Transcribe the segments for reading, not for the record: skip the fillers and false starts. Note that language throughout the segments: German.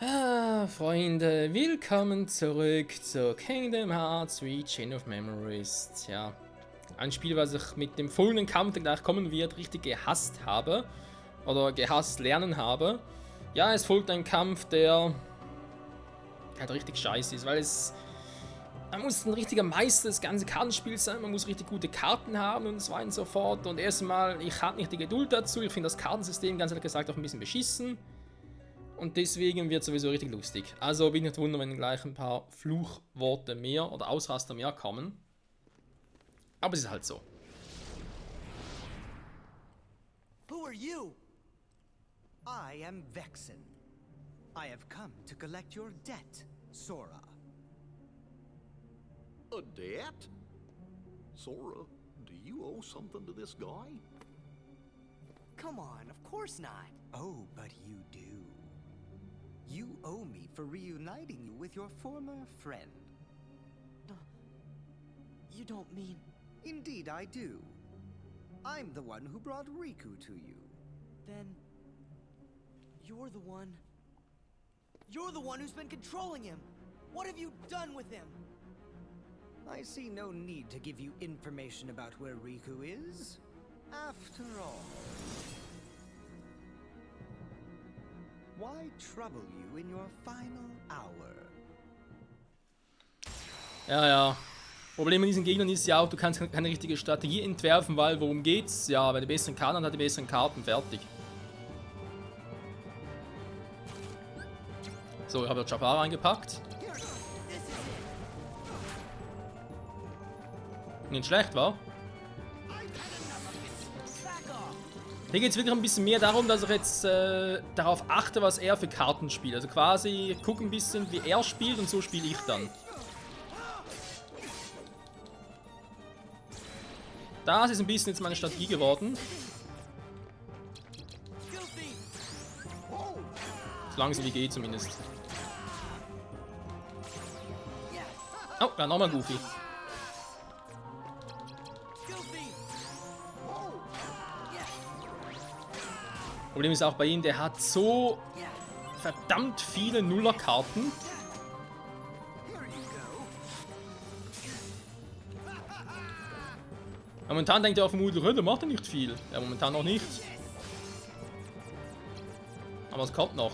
Freunde, willkommen zurück zu Kingdom Hearts 3 Chain of Memories. Tja, ein Spiel, was ich mit dem folgenden Kampf, der gleich kommen wird, richtig gehasst habe. Oder gehasst lernen habe. Ja, es folgt ein Kampf, der halt richtig scheiße ist, weil man muss ein richtiger Meister des ganzen Kartenspiels sein, man muss richtig gute Karten haben und so weiter und so fort. Und erstmal, ich habe nicht die Geduld dazu, ich finde das Kartensystem, ganz ehrlich gesagt, auch ein bisschen beschissen. Und deswegen wird es sowieso richtig lustig. Also bin ich nicht wundern, wenn gleich ein paar Fluchworte mehr oder Ausraster mehr kommen. Aber es ist halt so. Who are you? I am Vexen. I have come to collect your debt, Sora. A debt? Sora, do you owe something to this guy? Come on, of course not. Oh, but you do. You owe me for reuniting you with your former friend. You don't mean... Indeed I do. I'm the one who brought Riku to you. Then... You're the one who's been controlling him! What have you done with him? I see no need to give you information about where Riku is. After all... Why trouble you in your final hour? Ja. Problem mit diesen Gegnern ist ja auch, du kannst keine richtige Strategie entwerfen, weil worum geht's? Ja, wer die besseren Karten hat, die besseren Karten, fertig. So, ich habe jetzt Jafar eingepackt. Nicht schlecht, wa? Hier geht es wirklich ein bisschen mehr darum, dass ich jetzt darauf achte, was er für Karten spielt. Also quasi gucke ein bisschen, wie er spielt und so spiele ich dann. Das ist ein bisschen jetzt meine Strategie geworden. So langsam wie geht zumindest. Oh, da nochmal Goofy. Problem ist auch bei ihm, der hat so verdammt viele Nullerkarten. Momentan denkt er auch vermutlich, der macht ja nicht viel. Ja, momentan noch nicht. Aber es kommt noch.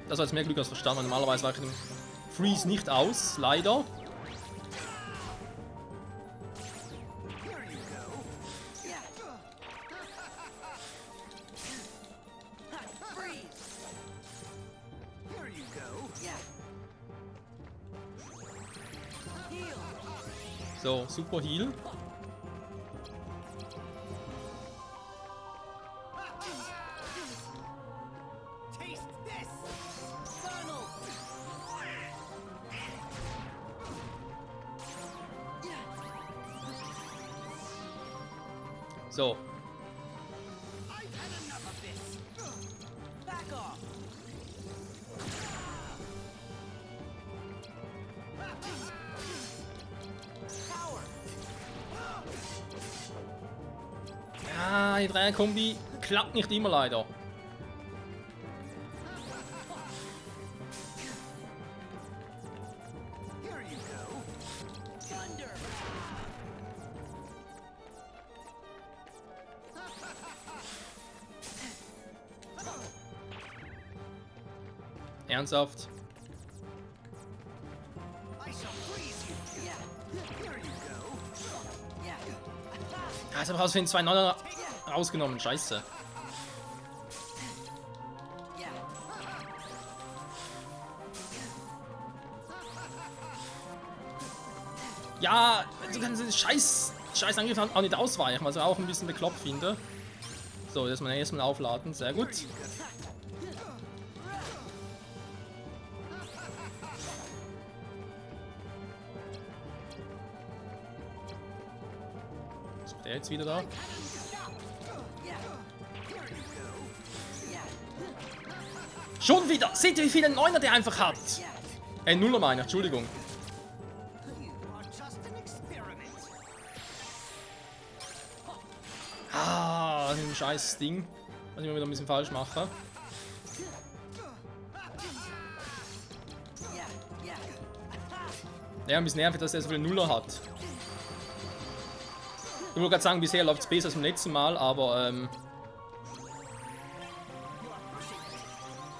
Das war jetzt mehr Glück als Verstand, weil normalerweise weiche ich den Freeze nicht aus, leider. So, super Heal. So. Ja, die Dreierkombi klappt nicht immer leider. Ernsthaft? Ja, jetzt habe ich aus den 2 Neuner rausgenommen, scheiße. Ja, du kannst den scheiß Angriff auch nicht ausweichen, was ich auch ein bisschen bekloppt finde. So, jetzt mal erstmal aufladen, sehr gut. Was ist der jetzt wieder da? Schon wieder! Seht ihr, wie viele Neuner der einfach hat? Nuller meine, Entschuldigung. Was mit dem scheiß Ding. Was ich immer wieder ein bisschen falsch mache. Ja, ein bisschen nervig, dass er so viele Nuller hat. Ich wollte gerade sagen, bisher läuft es besser als beim letzten Mal, aber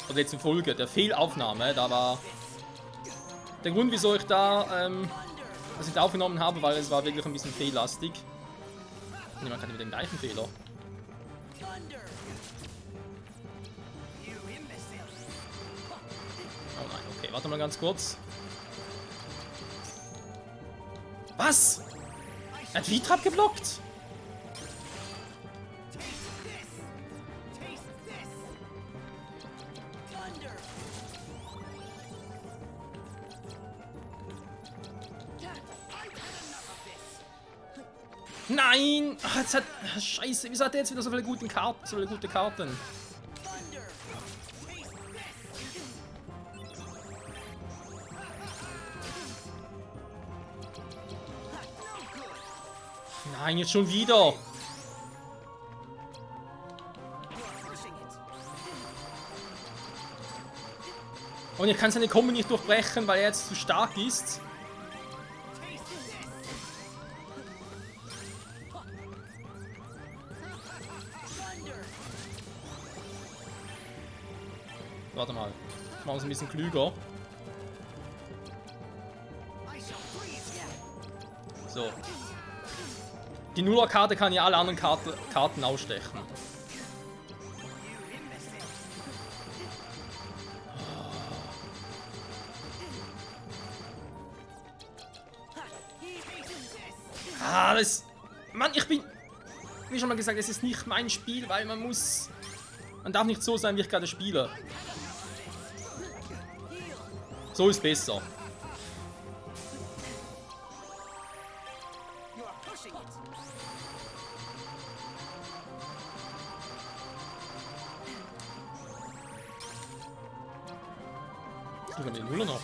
oder jetzt in Folge, der Fehlaufnahme, da war der Grund, wieso ich da das nicht aufgenommen habe, weil es war wirklich ein bisschen fehllastig. Niemand hatte mit dem gleichen Fehler. Oh nein, okay, warte mal ganz kurz. Was? Er hat V-Trap geblockt? Nein! Ach, jetzt hat. Scheiße, wieso hat der jetzt wieder so viele gute Karten? So viele gute Karten? Nein, jetzt schon wieder! Und ich kann seine Kombo nicht durchbrechen, weil er jetzt zu stark ist. Warte mal. Machen wir es ein bisschen klüger. So. Die Nuller-Karte kann ja alle anderen Karten ausstechen. Ah, das... Mann, ich bin... Wie schon mal gesagt, es ist nicht mein Spiel, weil man muss... Man darf nicht so sein, wie ich gerade spiele. So ist besser. Du kannst den Nuller noch.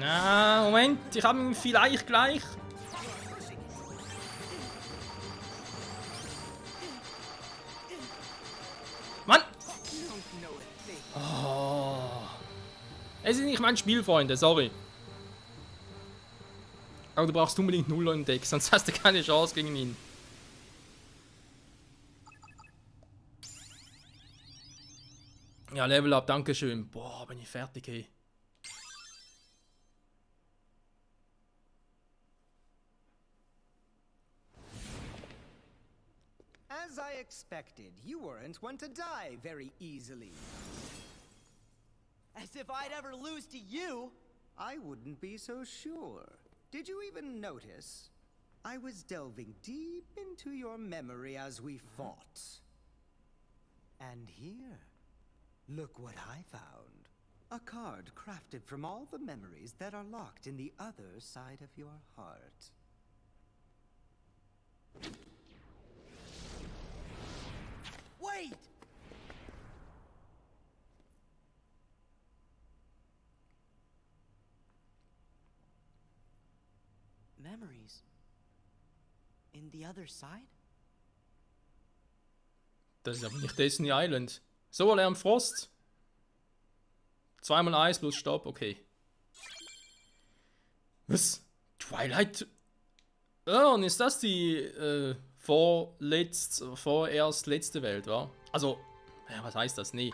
Na, Moment, ich habe ihn vielleicht gleich. Mann! Oh. Es ist nicht mein Spiel, Freunde, sorry. Aber du brauchst unbedingt Nuller im Deck, sonst hast du keine Chance gegen ihn. Ja, Level Up, dankeschön. Boah, bin ich fertig, ey. As I expected, you weren't one to die very easily. As if I'd ever lose to you! I wouldn't be so sure. Did you even notice? I was delving deep into your memory as we fought. And here, look what I found. A card crafted from all the memories that are locked in the other side of your heart. Wait! Memories. In the other side? Das ist aber nicht Destiny Island. So, Lärm Frost. Zweimal Eis plus Stopp, okay. Was? Twilight? Oh, und ist das die vorerst letzte Welt, wa? Also, ja, was heißt das? Nee.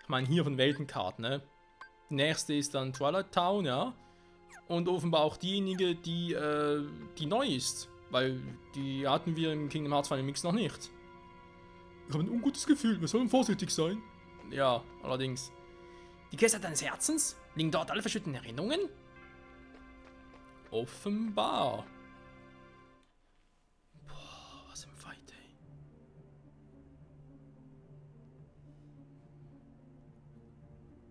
Ich meine hier von Weltenkarten, ne? Die nächste ist dann Twilight Town, ja. Und offenbar auch diejenige, die neu ist. Weil die hatten wir im Kingdom Hearts Final Mix noch nicht. Ich habe ein ungutes Gefühl, wir sollen vorsichtig sein. Ja, allerdings. Die Geister deines Herzens? Liegen dort alle verschütteten Erinnerungen? Offenbar. Boah, was im Fight,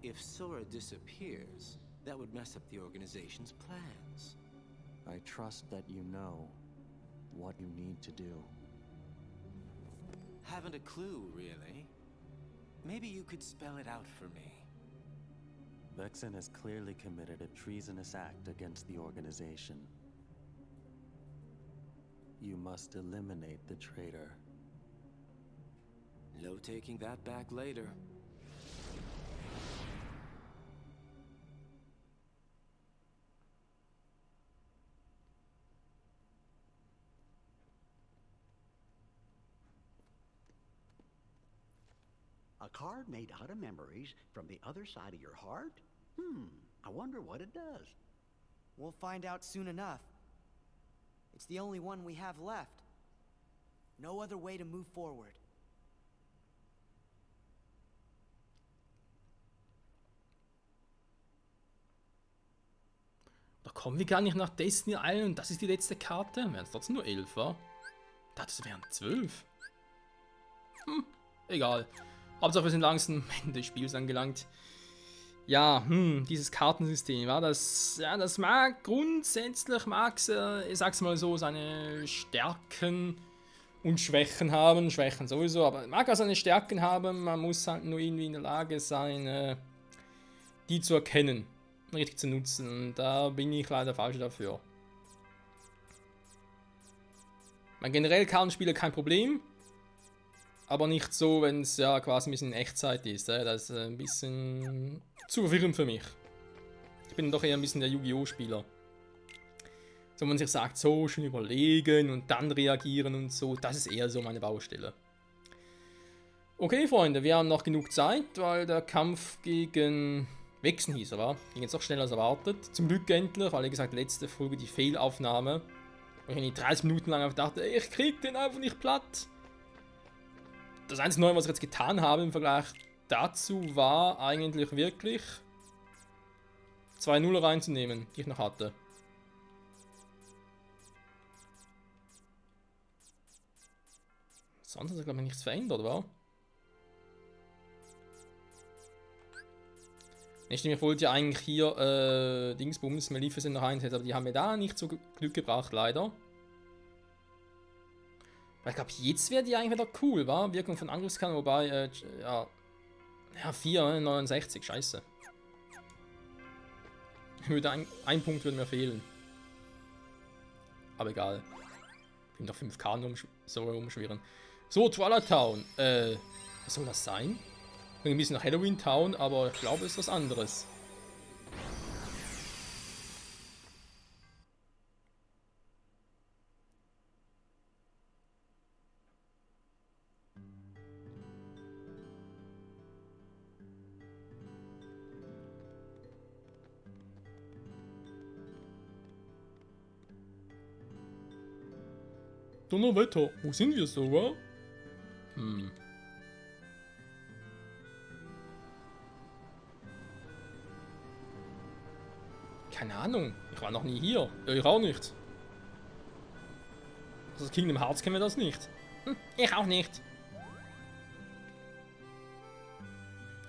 ey. If Sora disappears, That would mess up the organization's plans. I trust that you know what you need to do. Haven't a clue, really. Maybe you could spell it out for me. Vexen has clearly committed a treasonous act against the organization. You must eliminate the traitor. No taking that back later. A card made out of memories from the other side of your heart? I wonder what it does. We'll find out soon enough. It's the only one we have left. No other way to move forward. Da kommen wir gar nicht nach Destiny Island und das ist die letzte Karte. Wären es trotzdem nur 11, wa? Ich dachte, es wären 12. Egal. Hauptsache wir sind langsam am Ende des Spiels angelangt. Ja, dieses Kartensystem, ja, das mag grundsätzlich, ich sag's mal so, seine Stärken und Schwächen haben. Schwächen sowieso, aber mag auch seine Stärken haben. Man muss halt nur irgendwie in der Lage sein, die zu erkennen, richtig zu nutzen. Und da bin ich leider falsch dafür. Generell Kartenspiele kein Problem. Aber nicht so, wenn es ja quasi ein bisschen in Echtzeit ist. Das ist ein bisschen zu verwirrend für mich. Ich bin doch eher ein bisschen der Yu-Gi-Oh! Spieler. So, wenn man sich sagt, so schön überlegen und dann reagieren und so, das ist eher so meine Baustelle. Okay, Freunde, wir haben noch genug Zeit, weil der Kampf gegen Vexen hieß er, war. Ging jetzt auch schneller als erwartet. Zum Glück endlich, weil, wie gesagt, letzte Folge die Fehlaufnahme. Wo ich 30 Minuten lang einfach dachte, ich krieg den einfach nicht platt. Das einzige Neue, was ich jetzt getan habe im Vergleich dazu, war eigentlich wirklich 2-0 reinzunehmen, die ich noch hatte. Sonst hat sich, glaube ich, nichts verändert, oder? Ich wollte ja eigentlich hier Dingsbums, Maleficent noch einsetzen, aber die haben mir da nicht so Glück gebracht, leider. Weil ich glaube, jetzt wäre die eigentlich wieder cool, wa? Wirkung von Angriffskanon, wobei, ja 4,69, scheiße. Ein Punkt würde mir fehlen. Aber egal. Ich bin doch 5K so rumschwirren. So, Twilight Town. Was soll das sein? Ein bisschen nach Halloween Town, aber ich glaube, es ist was anderes. Donnerwetter, wo sind wir so, wa? Keine Ahnung, ich war noch nie hier. Ja, ich auch nicht. Also das Kingdom Hearts kennen wir das nicht. Ich auch nicht.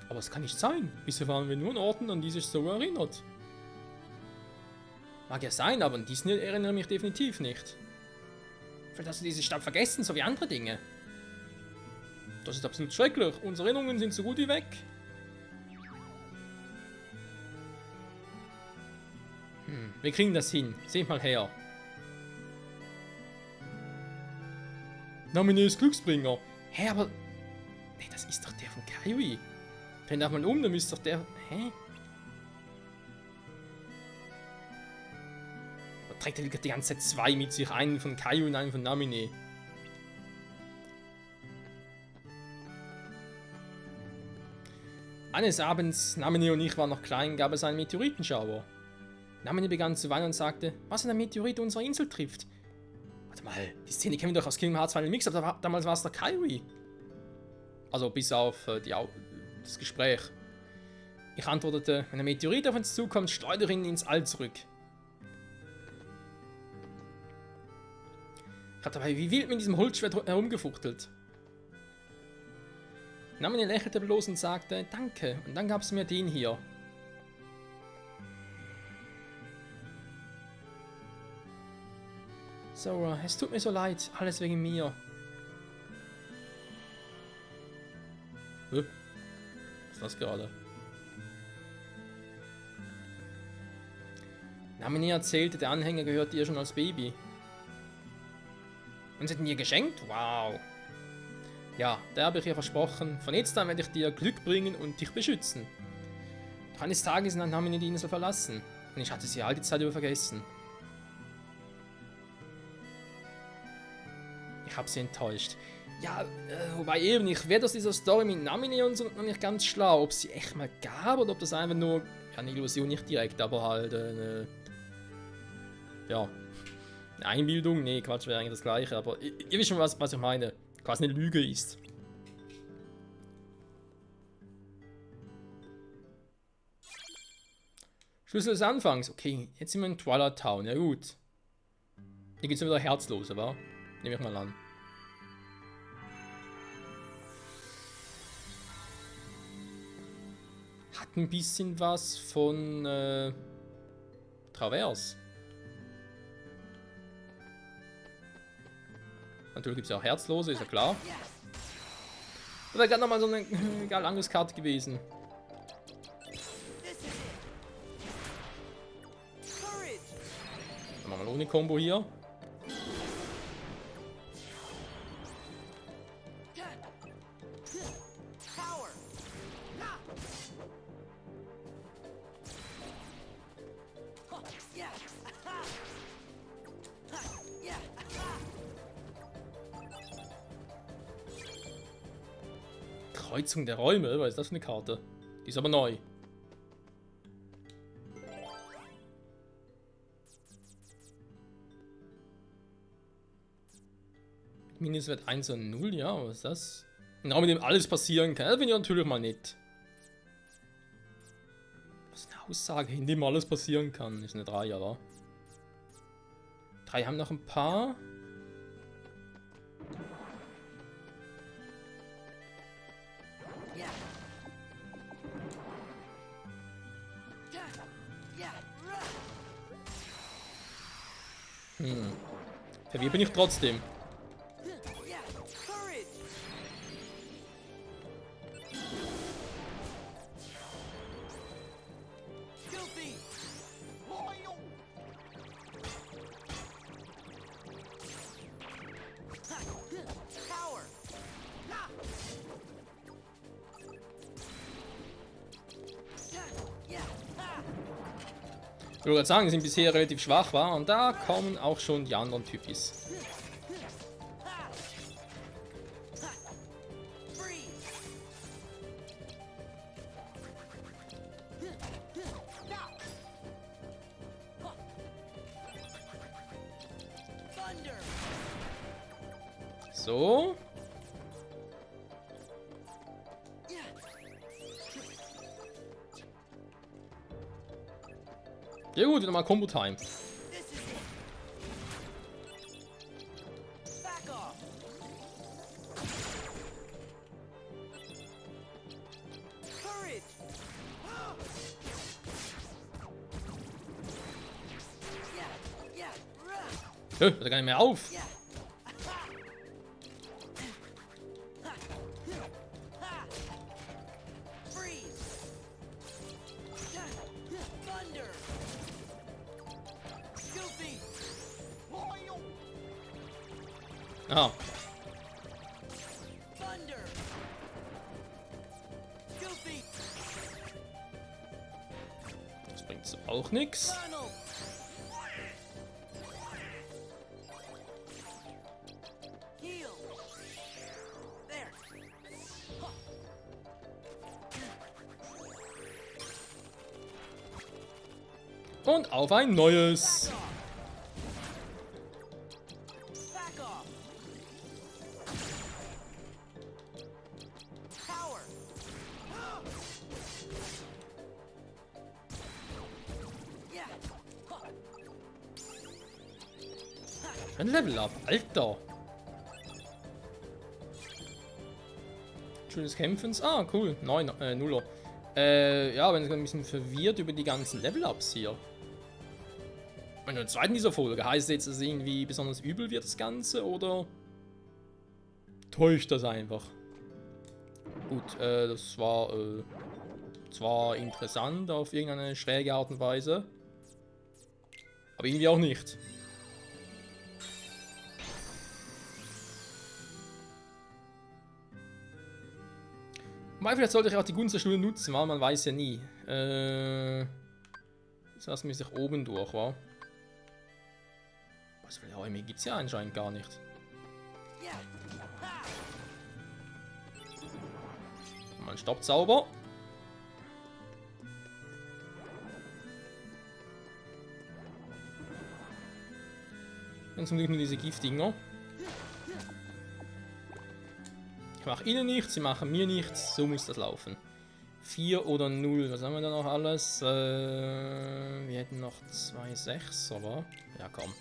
Aber es kann nicht sein. Bisher waren wir nur an Orten, an die sich so erinnert. Mag ja sein, aber an diesen erinnere ich mich definitiv nicht. Vielleicht hast du diese Stadt vergessen, so wie andere Dinge. Das ist absolut schrecklich. Unsere Erinnerungen sind so gut wie weg. Wir kriegen das hin. Seht mal her. Namine ist Glücksbringer. Hä, aber... Nee, das ist doch der von Kaiui. Dreh doch mal um, dann müsste doch der... Hä? Da trägt er die ganze Zeit zwei mit sich. Einen von Kaiui und einen von Namine. Eines Abends, Namine und ich waren noch klein, gab es einen Meteoritenschauer. Namine begann zu weinen und sagte, was, wenn ein Meteorit unsere Insel trifft? Warte mal, die Szene kennen wir doch aus Kingdom Hearts Final Mix, aber damals war es der Kaiui. Also bis auf das Gespräch. Ich antwortete, wenn ein Meteorit auf uns zukommt, schleudere ihn ins All zurück. Ich habe dabei wie wild mit diesem Holzschwert herumgefuchtelt. Namine lächelte bloß und sagte, danke, und dann gab es mir den hier. Sora, es tut mir so leid. Alles wegen mir. Was ist das gerade? Naminé erzählte, der Anhänger gehört ihr schon als Baby. Und sie hat ihn ihr geschenkt? Wow. Ja, da habe ich ihr versprochen. Von jetzt an werde ich dir Glück bringen und dich beschützen. Doch eines Tages hat Naminé die Insel verlassen. Und ich hatte sie all die Zeit über vergessen. Ich habe sie enttäuscht. Ja, wobei eben, ich werde aus dieser Story mit Naminé und so noch nicht ganz schlau, ob sie echt mal gab oder ob das einfach nur eine Illusion, nicht direkt, aber halt eine, ja, eine Einbildung. Nee, Quatsch, wäre eigentlich das gleiche, aber ihr wisst schon, was ich meine. Quasi eine Lüge ist. Schlüssel des Anfangs. Okay, jetzt sind wir in Twilight Town. Ja gut. Hier gibt es wieder Herzlose, wa? Nehme ich mal an. Hat ein bisschen was von Travers. Natürlich gibt es ja auch Herzlose, ist ja klar. Das wäre gerade nochmal so eine egal Angriffskarte gewesen. Dann machen wir mal ohne Combo hier. Kreuzung der Räume, was ist das für eine Karte? Die ist aber neu. Minuswert 1 und 0, ja, was ist das? Ein Raum, in dem alles passieren kann. Das finde ich natürlich mal nett. Was ist eine Aussage, in dem alles passieren kann? Ist eine 3, aber. 3 haben noch ein paar. Verwirrt bin ich trotzdem. Ich würde sagen, die sind bisher relativ schwach, war, und da kommen auch schon die anderen Typis. So. Ja gut, wieder mal Combo-Time. Hört er gar nicht mehr auf. Ah. Das bringt so auch nichts. Und auf ein neues. Ein Level Up, Alter. Schönes Kämpfens. Ah, cool. 9, Nuller. Ja, bin ich ein bisschen verwirrt über die ganzen Level Ups hier. Und im zweiten dieser Folge heißt es jetzt, dass es irgendwie besonders übel wird, das Ganze, oder täuscht das einfach? Gut, das war zwar interessant auf irgendeine schräge Art und Weise, aber irgendwie auch nicht. Wobei, vielleicht sollte ich auch die Gunst der Stunde nutzen, weil man weiß ja nie. Jetzt lassen wir sich oben durch, wa? Was für Räume gibt es ja anscheinend gar nicht. Mal ein Stoppzauber. Und zum Glück nur diese Giftdinger. Ich mache ihnen nichts, sie machen mir nichts. So muss das laufen. 4 oder 0. Was haben wir da noch alles? Wir hätten noch 2 6, oder? Ja, komm.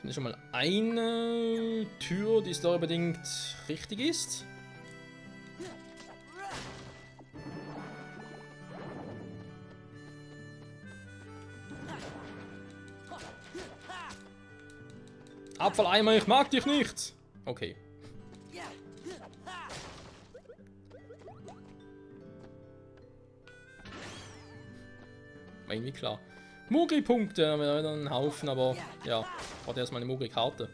Dann ist schon mal eine Tür, die storybedingt richtig ist. Abfalleimer, ich mag dich nicht! Okay. War irgendwie klar. Mogri-Punkte haben wir wieder einen Haufen, aber ja, ich brauche erstmal eine Mogri-Karte.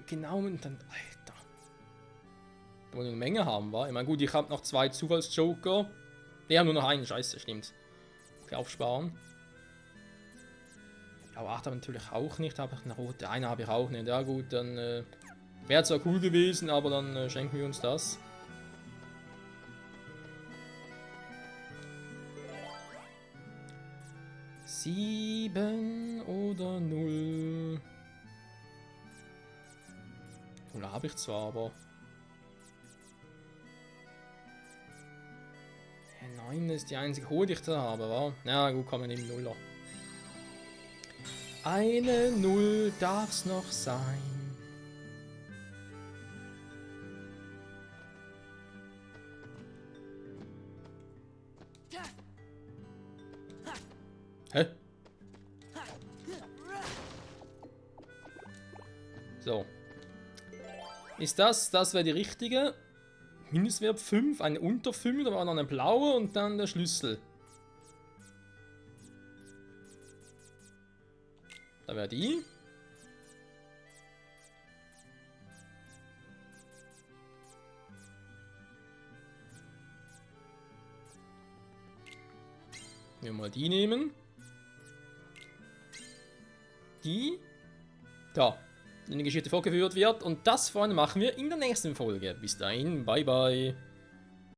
Genau, und dann, Alter. Da wollen wir eine Menge haben, wa? Ich meine, gut, ich habe noch 2 Zufallsjoker. Die haben nur noch einen, scheiße, stimmt. Okay, aufsparen. Aber 8 habe ich natürlich auch nicht, habe ich eine rote, eine habe ich auch nicht. Ja gut, dann wäre zwar cool gewesen, aber dann schenken wir uns das. Sieben oder 0. 0 habe ich zwar, aber 9 ist die einzige hohe, die ich da habe, wa? Ja gut, kann man nehmen 0er. Eine 0 darf's noch sein. Hä? So. Ist das? Das wäre die richtige. Mindestwert 5, eine unter 5, da war noch eine blaue und dann der Schlüssel. Da wäre die. Wir mal die nehmen. Die. Da. In die Geschichte vorgeführt wird. Und das vorne machen wir in der nächsten Folge. Bis dahin, bye bye.